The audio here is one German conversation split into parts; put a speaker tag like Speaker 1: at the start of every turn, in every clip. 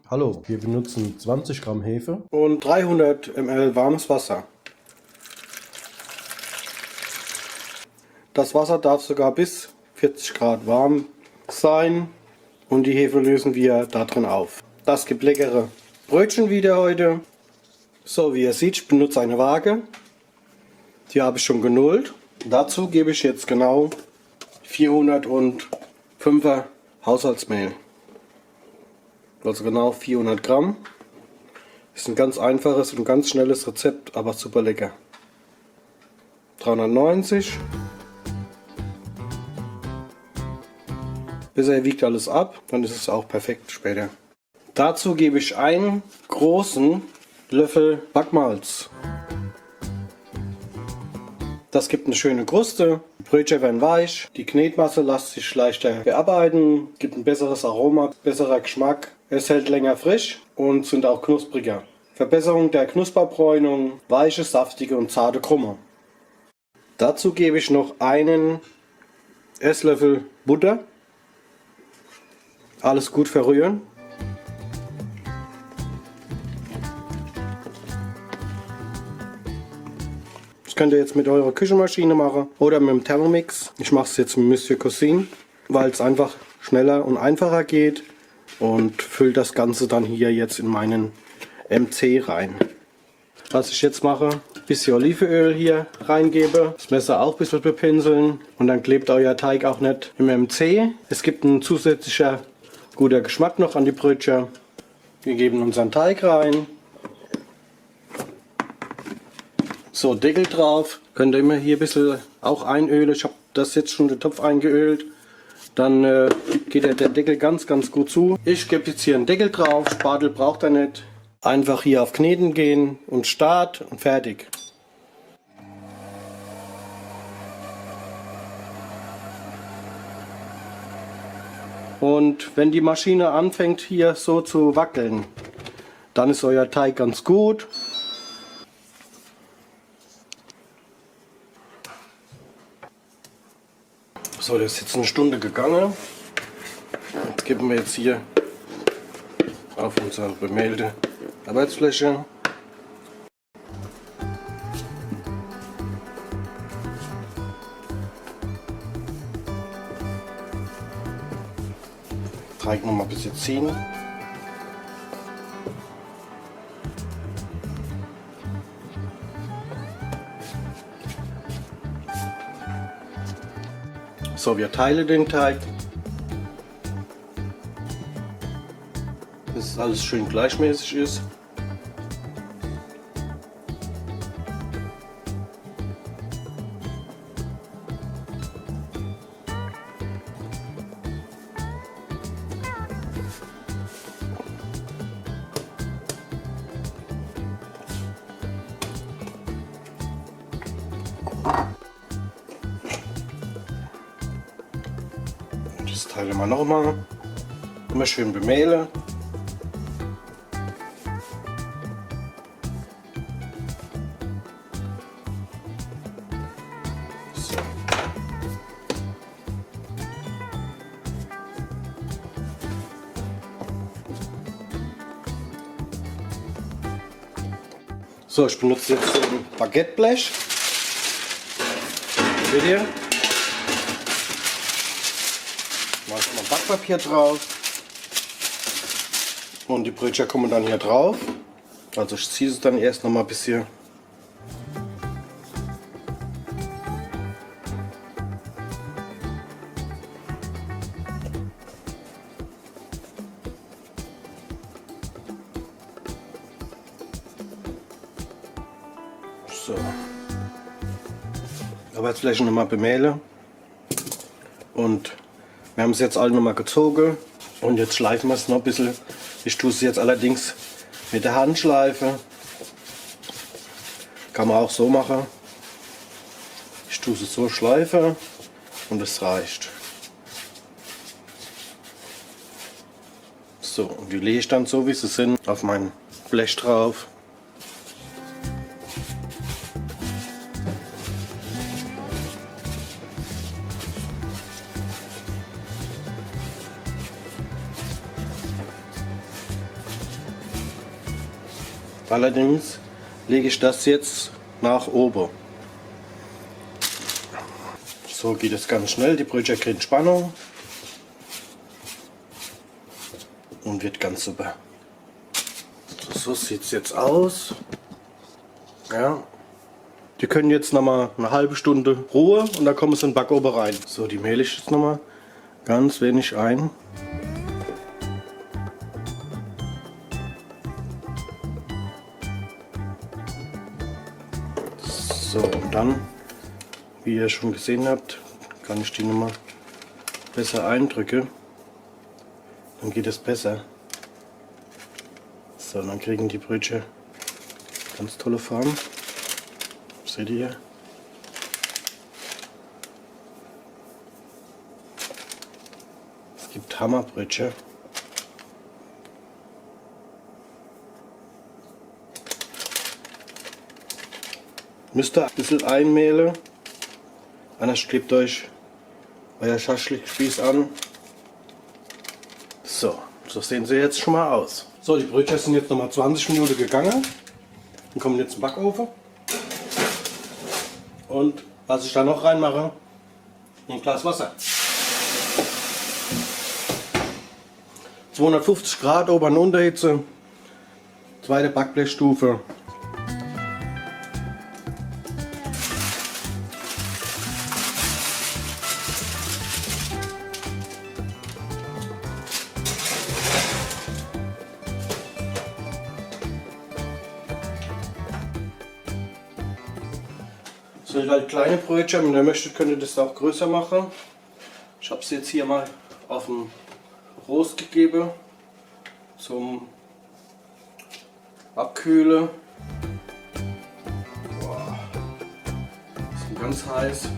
Speaker 1: Hallo, wir benutzen 20 Gramm Hefe und 300 ml warmes Wasser. Das Wasser darf sogar bis 40 Grad warm sein und die Hefe lösen wir da drin auf. Das gibt leckere Brötchen wieder heute. So, wie ihr seht, ich benutze eine Waage. Die habe ich schon genullt. Dazu gebe ich jetzt genau 405er Haushaltsmehl. Also genau 400 Gramm. Ist ein ganz einfaches und ganz schnelles Rezept, aber super lecker. 390. Bis er wiegt alles ab, dann ist es auch perfekt später. Dazu gebe ich einen großen Löffel Backmalz. Das gibt eine schöne Kruste, die Brötchen werden weich, die Knetmasse lässt sich leichter bearbeiten, gibt ein besseres Aroma, besserer Geschmack, es hält länger frisch und sind auch knuspriger. Verbesserung der Knusperbräunung, weiche, saftige und zarte Krumme. Dazu gebe ich noch einen Esslöffel Butter. Alles gut verrühren. Das könnt ihr jetzt mit eurer Küchenmaschine machen oder mit dem Thermomix. Ich mache es jetzt mit Monsieur Cousin, weil es einfach schneller und einfacher geht und fülle das Ganze dann hier jetzt in meinen MC rein. Was ich jetzt mache, ein bisschen Olivenöl hier reingebe, das Messer auch ein bisschen bepinseln und dann klebt euer Teig auch nicht im MC. Es gibt ein zusätzlicher guter Geschmack noch an die Brötchen. Wir geben unseren Teig rein. So, Deckel drauf. Könnt ihr immer hier ein bisschen auch einölen. Ich habe das jetzt schon den Topf eingeölt. Dann geht der Deckel ganz gut zu. Ich gebe jetzt hier einen Deckel drauf. Spatel braucht er nicht. Einfach hier auf Kneten gehen und Start und fertig. Und wenn die Maschine anfängt hier so zu wackeln, dann ist euer Teig ganz gut. So, das ist jetzt eine Stunde gegangen. Jetzt geben wir jetzt hier auf unsere bemeldete Arbeitsfläche. Teig noch mal ein bisschen ziehen. So, wir teilen den Teig. Bis alles schön gleichmäßig ist. Das teilen wir nochmal. Immer schön bemehlen. So. So, ich benutze jetzt so ein Baguetteblech. Seht ihr? Mache ich mal Backpapier drauf und die Brötchen kommen dann hier drauf. Also ich ziehe es dann erst noch mal ein bisschen. So. Arbeitsfläche noch mal bemehlen und wir haben es jetzt alle nochmal gezogen und jetzt schleifen wir es noch ein bisschen. Ich tue es jetzt allerdings mit der Handschleife. Kann man auch so machen. Ich tue es so schleifen und es reicht. So, und die lege ich dann so wie sie sind auf mein Blech drauf. Allerdings lege ich das jetzt nach oben. So geht es ganz schnell. Die Brötchen kriegen Spannung und wird ganz super. So sieht es jetzt aus. Ja. Die können jetzt noch mal eine halbe Stunde Ruhe und dann kommen sie in den Backofen rein. So, die mehle ich jetzt noch mal ganz wenig ein. So, und dann, wie ihr schon gesehen habt, kann ich die noch mal besser eindrücken. Dann geht es besser. So, dann kriegen die Brötchen ganz tolle Farben. Seht ihr hier? Es gibt Hammerbrötchen. Müsst ihr ein bisschen einmehlen, anders klebt euch euer Schaschlikspieß an. So, so sehen sie jetzt schon mal aus. So, die Brötchen sind jetzt noch mal 20 Minuten gegangen und kommen jetzt im Backofen. Und was ich da noch reinmache, ein Glas Wasser. 250 Grad Ober- und Unterhitze, zweite Backblechstufe. Das sind halt kleine Brötchen, wenn ihr möchtet, könnt ihr das auch größer machen. Ich habe es jetzt hier mal auf den Rost gegeben zum Abkühlen. Boah, die sind ganz heiß.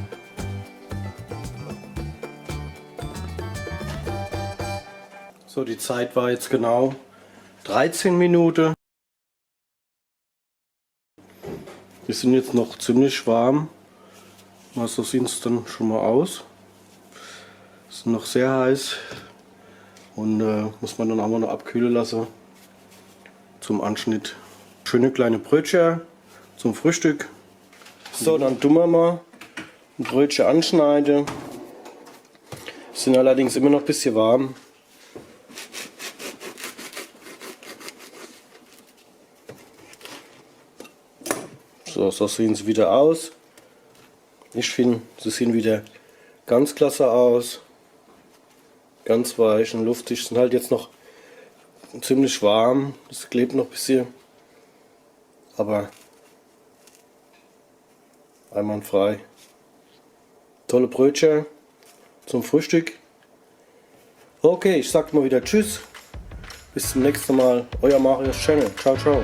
Speaker 1: So, die Zeit war jetzt genau 13 Minuten. Die sind jetzt noch ziemlich warm. So sieht es dann schon mal aus. Sind noch sehr heiß und muss man dann auch mal noch abkühlen lassen zum Anschnitt. Schöne kleine Brötchen zum Frühstück. So, dann tun wir mal ein Brötchen anschneiden. Sind allerdings immer noch ein bisschen warm. So, so sehen sie wieder aus. Ich finde, sie sehen wieder ganz klasse aus. Ganz weich und luftig. Sind halt jetzt noch ziemlich warm. Das klebt noch ein bisschen. Aber einwandfrei. Tolle Brötchen zum Frühstück. Okay, ich sag mal wieder Tschüss. Bis zum nächsten Mal. Euer Marius Channel. Ciao, ciao.